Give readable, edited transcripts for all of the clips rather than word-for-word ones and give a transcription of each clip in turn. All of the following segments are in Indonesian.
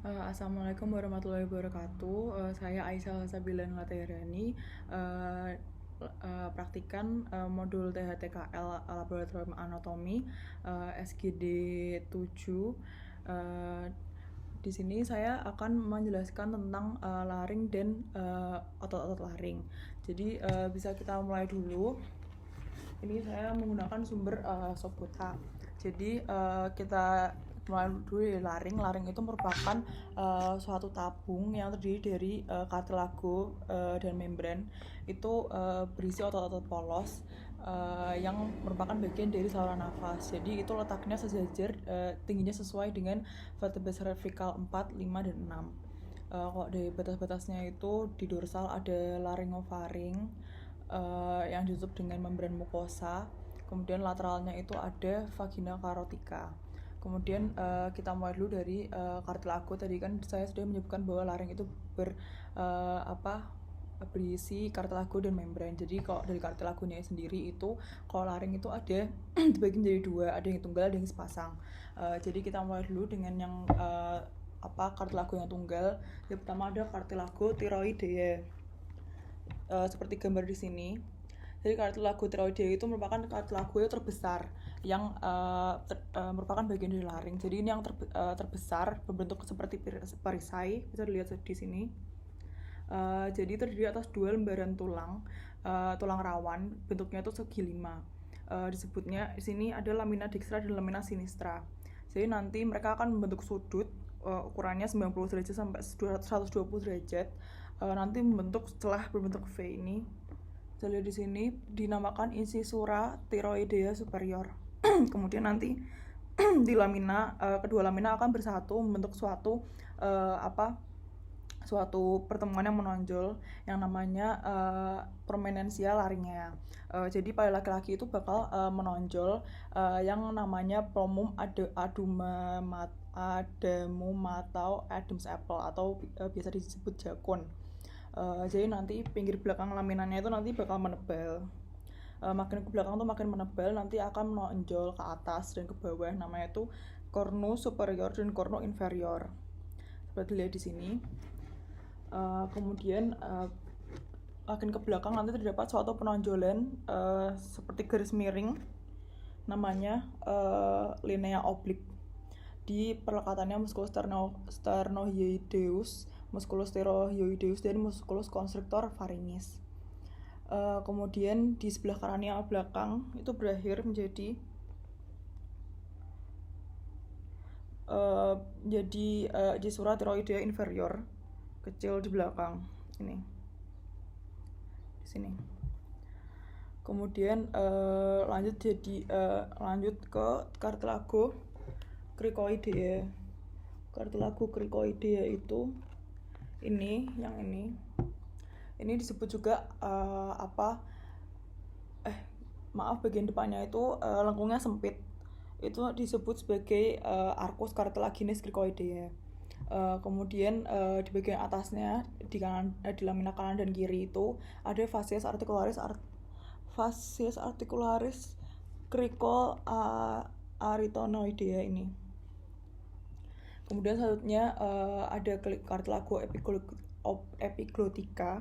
Assalamualaikum warahmatullahi wabarakatuh. Saya Aisyah Sabilan Latehrani, praktikan modul THTKL Laboratorium Anatomi SGD 7. Di sini saya akan menjelaskan tentang laring dan otot-otot laring. Jadi bisa kita mulai dulu. Ini saya menggunakan sumber Sophota. Jadi kita mulai dulu dari laring. Laring itu merupakan suatu tabung yang terdiri dari kartilago dan membran. Itu berisi otot-otot polos yang merupakan bagian dari saluran nafas. Jadi itu letaknya sejajar, tingginya sesuai dengan vertebra cervical 4, 5, dan 6. Kalau dari batas-batasnya itu di dorsal ada laryngofaring yang ditutup dengan membran mukosa. Kemudian lateralnya itu ada vagina karotika. Kemudian kita mulai dulu dari kartilago. Tadi kan saya sudah menyebutkan bahwa laring itu berisi kartilago dan membran. Jadi kalau dari kartilagonya sendiri itu, kalau laring itu ada dibagi menjadi dua, ada yang tunggal, ada yang sepasang. Jadi kita mulai dulu dengan yang kartilago yang tunggal. Yang pertama ada kartilago tiroidea. Seperti gambar di sini. Jadi kartilago tiroidea itu merupakan kartilago yang terbesar yang merupakan bagian dari laring. Jadi ini yang terbesar, berbentuk seperti perisai, bisa dilihat di sini. Jadi terdiri atas dua lembaran tulang rawan, bentuknya itu segi 5. Disebutnya di sini ada lamina dextra dan lamina sinistra. Jadi nanti mereka akan membentuk sudut, ukurannya 90 derajat sampai 120 derajat. Nanti membentuk setelah berbentuk V ini. Kita lihat di sini dinamakan incisura thyroidea superior. Kemudian nanti di lamina, kedua lamina akan bersatu membentuk suatu pertemuan yang menonjol yang namanya prominensia laringea. Jadi pada laki-laki itu bakal menonjol yang namanya promum adamum atau Adam's apple atau biasa disebut jakun. Jadi nanti pinggir belakang laminanya itu nanti bakal menebal. Makin ke belakang tuh makin menebal, nanti akan menonjol ke atas dan ke bawah, namanya itu cornu superior dan cornu inferior. Seperti dilihat di sini. Kemudian makin ke belakang nanti terdapat suatu penonjolan seperti garis miring, namanya linea oblik. Di perlekatannya musculus sternohyoideus, musculus sterohyoideus, dan musculus constrictor pharyngeus. Kemudian di sebelah kanannya belakang itu berakhir menjadi incisura thyroidea inferior, kecil di belakang ini, di sini. Kemudian lanjut ke cartilago cricoidea. Cartilago cricoidea itu ini, yang ini disebut juga bagian depannya itu lengkungnya sempit, itu disebut sebagai arcus cartilaginis cricoidea. Kemudian di bagian atasnya di lamina kanan dan kiri itu ada fascias articularis cricoaritonoidea ini. Kemudian selanjutnya ada cartilago epiglotica.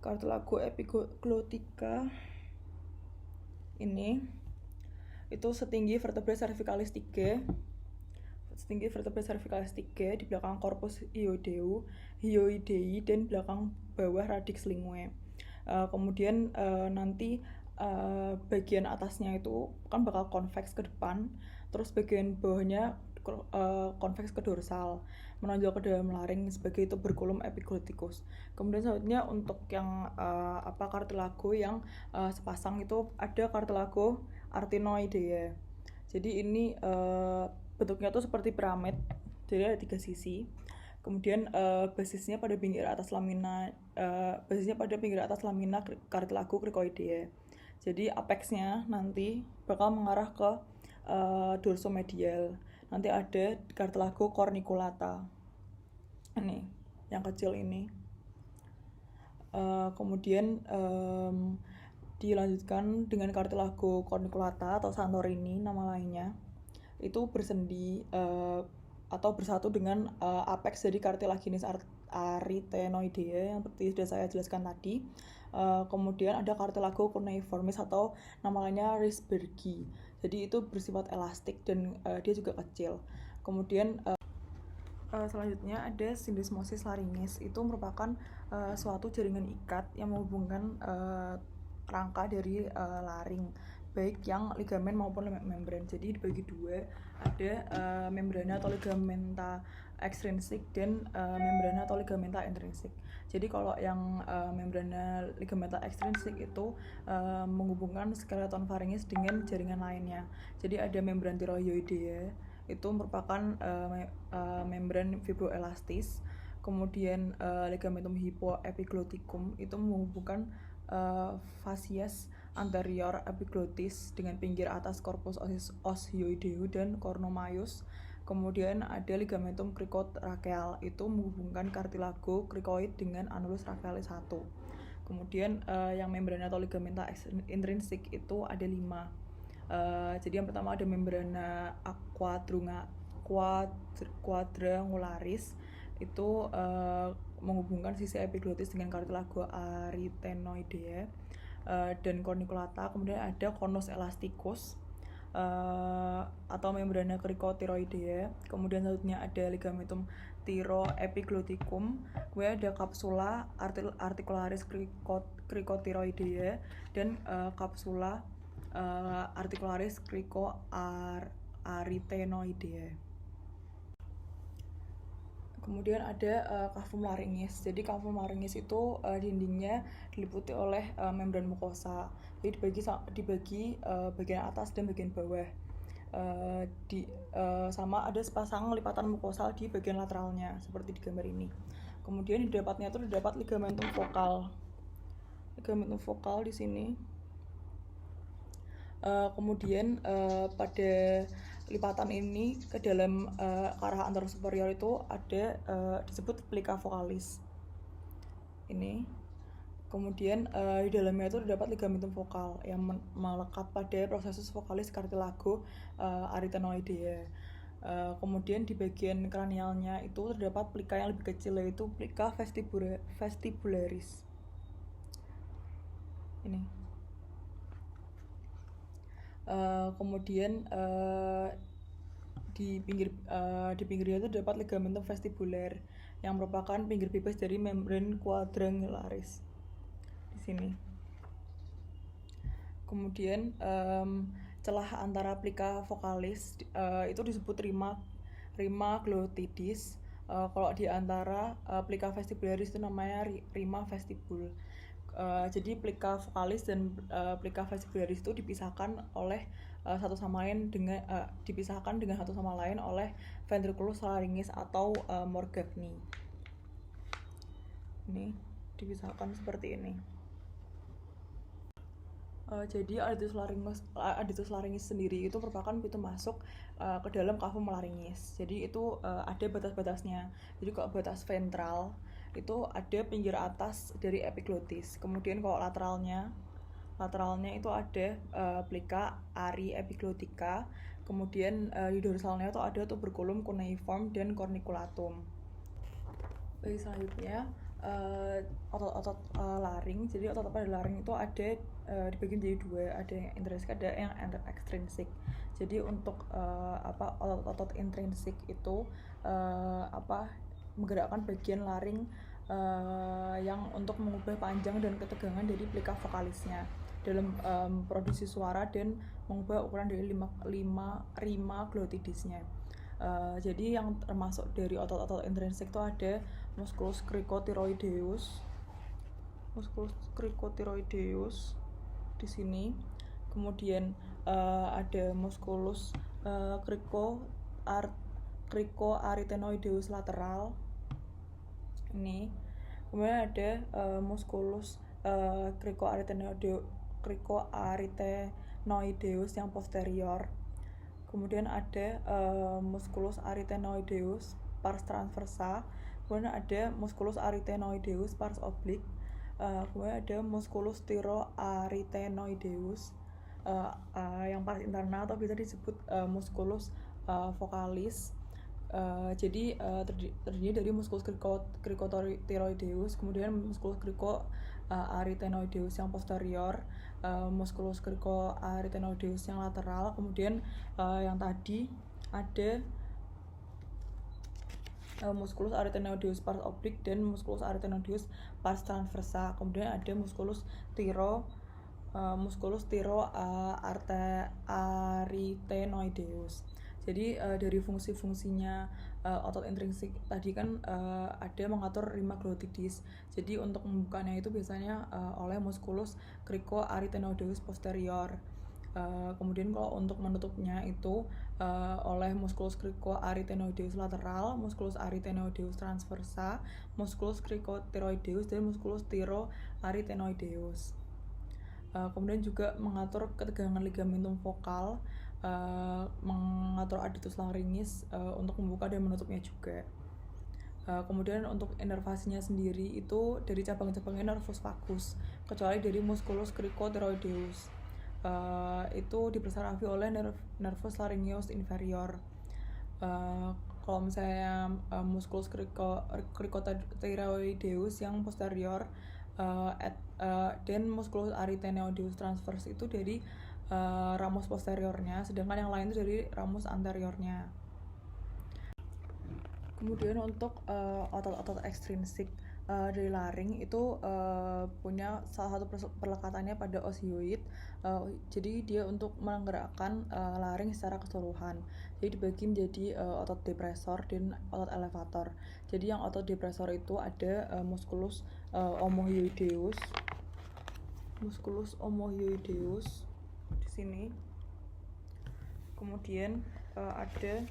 Cartilago epiglotica ini itu setinggi vertebra cervicalis 3. Setinggi vertebra cervicalis 3 di belakang corpus hyoidei dan belakang bawah radix linguae. Kemudian nanti bagian atasnya itu kan bakal konveks ke depan, terus bagian bawahnya konveks ke dorsal, menonjol ke dalam laring sebagai tuberculum epigloticus. Kemudian selanjutnya untuk yang cartilago yang sepasang itu ada cartilago arytenoidea. Jadi ini bentuknya tuh seperti piramid, jadi ada 3 sisi. Kemudian basisnya pada pinggir atas lamina cartilago cricoidea. Jadi apexnya nanti bakal mengarah ke dorsomedial. Nanti ada cartilago corniculata. Ini yang kecil ini. Kemudian dilanjutkan dengan cartilago corniculata atau Santorini nama lainnya. Itu bersendi atau bersatu dengan apex dari cartilaginous arytenoidea yang seperti sudah saya jelaskan tadi. Kemudian ada cartilago cuneiformis atau nama lainnya Risbergi. Jadi itu bersifat elastik dan dia juga kecil. Kemudian selanjutnya ada syndesmosis laringis. Itu merupakan suatu jaringan ikat yang menghubungkan rangka dari laring, baik yang ligamen maupun membran. Jadi dibagi dua, ada membrana atau ligamenta ekstrinsik dan membrana atau ligamenta intrinsik. Jadi kalau yang membrana ligamenta ekstrinsik itu menghubungkan skeleton faringis dengan jaringan lainnya. Jadi ada membran tiroidea, itu merupakan membran fibroelastis. Kemudian ligamentum hypoepigloticum itu menghubungkan fasies anterior epiglottis dengan pinggir atas corpus osioideu dan cornomaius. Kemudian ada ligamentum cricotracheal, itu menghubungkan cartilago cricoid dengan annulus rachealis 1. Kemudian yang membrana atau ligamenta intrinsik itu ada 5. Jadi yang pertama ada membrana quadrangularis, itu menghubungkan sisi epiglottis dengan cartilago arytenoidea dan corniculata. Kemudian ada conus elasticus atau membrana cricotiroidea. Kemudian selanjutnya ada ligamentum thyroepigloticum. Kemudian ada capsula articularis cricotiroidea dan capsula articularis cricoarytenoidea. Kemudian ada cavum laringis. Jadi cavum laringis itu dindingnya diliputi oleh membran mukosa. Jadi dibagi bagian atas dan bagian bawah. Sama ada sepasang lipatan mukosal di bagian lateralnya seperti di gambar ini. Kemudian di dapatnya itu terdapat ligamentum vokal. Ligamentum vokal di sini. Kemudian pada lipatan ini ke dalam arah anterior superior itu ada disebut plica vocalis ini. Kemudian di dalamnya itu terdapat ligamentum vokal yang melekat pada prosesus vocalis cartilago arytenoidea. Kemudian di bagian kranialnya itu terdapat plica yang lebih kecil, yaitu plica vestibularis ini. Kemudian di pinggirnya itu dapat ligamentum vestibular yang merupakan pinggir bebas dari membran quadrangularis di sini. Kemudian celah antara plica vocalis itu disebut rima glottidis. Kalau di antara plica vestibularis itu namanya rima vestibul. Jadi plica vocalis dan plica vestibularis itu dipisahkan oleh satu sama lain dengan satu sama lain oleh ventriculus laringis atau Morgagni. Ini dipisahkan seperti ini. Jadi adytus laringis sendiri itu merupakan pintu masuk ke dalam cavum laringis. Jadi itu ada batas-batasnya. Jadi kalau batas ventral itu ada pinggir atas dari epiglottis. Kemudian kalau lateralnya itu ada plica ariepiglotica. Kemudian di dorsalnya itu ada tuberculum cuneiform dan corniculatum. Baik, selanjutnya otot-otot laring. Jadi otot pada laring itu ada dibagi menjadi dua, ada yang intrinsik, ada yang ekstrinsik. Jadi untuk otot intrinsik itu menggerakkan bagian laring yang untuk mengubah panjang dan ketegangan dari plica vokalisnya dalam produksi suara dan mengubah ukuran dari rima glottidisnya. Jadi yang termasuk dari otot-otot intrinsik itu ada musculus cricotiroideus di sini. Kemudian ada musculus cricoarytenoideus lateral ini. Kemudian ada musculus cricoarytenoideus yang posterior. Kemudian ada musculus arytenoideus pars transversa. Kemudian ada musculus arytenoideus pars oblique. Kemudian ada musculus thyroarytenoideus yang pars internal atau bisa disebut musculus vocalis. Terdiri dari musculus cricotiroideus, kemudian musculus cricoarytenoideus yang posterior, musculus cricoarytenoideus yang lateral, kemudian yang tadi ada musculus arytenoideus pars oblique dan musculus arytenoideus pars transversa. Kemudian ada musculus arytenoideus. Jadi dari fungsi-fungsinya otot intrinsik tadi kan ada mengatur rima glottidis. Jadi untuk membukanya itu biasanya oleh musculus cricoarytenoideus posterior. Kemudian kalau untuk menutupnya itu oleh musculus cricoarytenoideus lateral, musculus arytenoideus transversa, musculus cricotiroideus dan musculus tiroarytenoideus. Kemudian juga mengatur ketegangan ligamentum vokal, mengatur adductus laryngis untuk membuka dan menutupnya juga. Kemudian untuk inervasinya sendiri itu dari cabang-cabangnya nervus vagus, kecuali dari musculus cricotiroideus. Itu dipersarafi oleh nervus laryngeus inferior. Kalau misalnya musculus cricotiroideus yang posterior dan musculus arytenoideus transverse itu dari ramus posteriornya, sedangkan yang lain itu dari ramus anteriornya. Kemudian untuk otot-otot ekstrinsik dari laring itu punya salah satu perlekatannya pada os hyoid. Jadi dia untuk menggerakkan laring secara keseluruhan. Jadi dibagi menjadi otot depresor dan otot elevator. Jadi yang otot depresor itu ada musculus omohyoideus di sini. Kemudian ada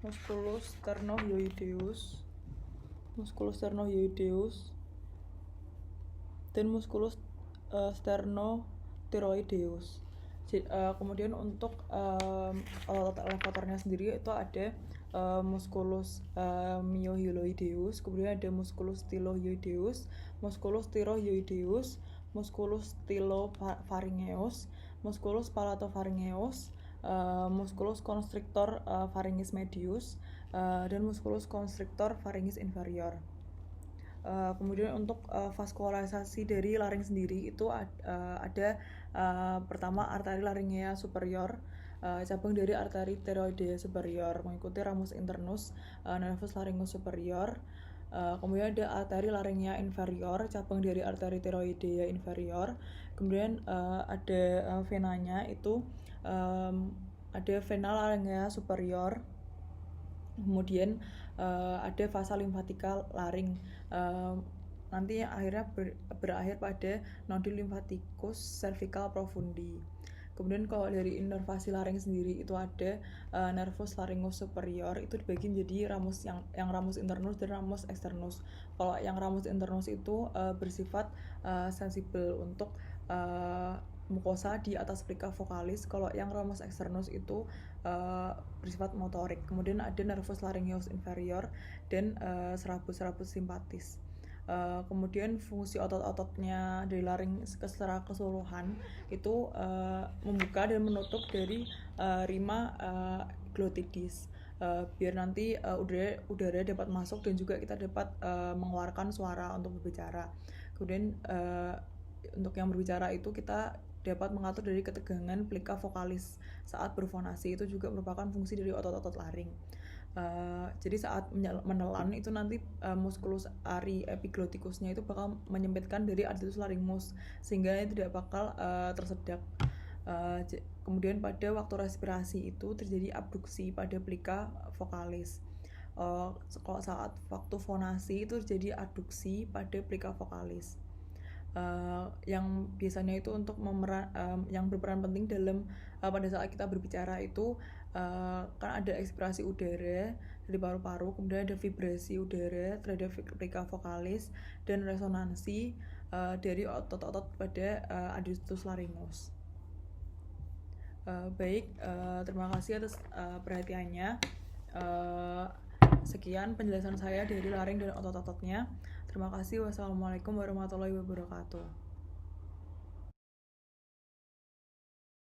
musculus sternohyoideus dan musculus sternothyroideus. Kemudian untuk otot elevatornya sendiri itu ada musculus myohyaloideus, kemudian ada musculus stylohyoideus, musculus thyrohyoideus, musculus stylopharyngeus, musculus palatopharyngeus, musculus constrictor pharyngeus medius, dan musculus constrictor pharyngeus inferior. Kemudian untuk vaskularisasi dari laring sendiri itu ada pertama arteri laringea superior, cabang dari arteri thyroidea superior mengikuti ramus internus nervus laryngeus superior. Kemudian ada arteri laringea inferior, cabang dari arteri thyroidea inferior. Kemudian ada venanya itu ada vena laringea superior. Kemudian ada vasa limfatika laring, nanti akhirnya berakhir pada nodul limfaticus cervical profundi. Kemudian kalau dari inervasi laring sendiri itu ada nervus laryngeus superior, itu dibagi menjadi ramus yang ramus internus dan ramus externus. Kalau yang ramus internus itu bersifat sensibel untuk mukosa di atas plika vokalis. Kalau yang ramus externus itu bersifat motorik. Kemudian ada nervus laryngeus inferior dan serabut-serabut simpatis. Kemudian fungsi otot-ototnya dari laring secara keseluruhan itu membuka dan menutup dari rima glottidis, biar nanti udara dapat masuk dan juga kita dapat mengeluarkan suara untuk berbicara. Kemudian untuk yang berbicara itu kita dapat mengatur dari ketegangan plika vokalis saat berfonasi, itu juga merupakan fungsi dari otot-otot laring. Jadi saat menelan itu nanti musculus ari epiglotticusnya itu bakal menyempitkan dari adductus laryngeus sehingga tidak bakal tersedak. Kemudian pada waktu respirasi itu terjadi abduksi pada plika vokalis. Kalau saat waktu fonasi itu terjadi adduksi pada plika vokalis. Yang biasanya itu untuk yang berperan penting dalam pada saat kita berbicara itu kan ada ekspirasi udara dari paru-paru, kemudian ada vibrasi udara terhadap plika vokalis dan resonansi dari otot-otot pada adductus laryngeus. Baik, terima kasih atas perhatiannya. Sekian penjelasan saya dari laring dan otot-ototnya. Terima kasih. Wassalamualaikum warahmatullahi wabarakatuh.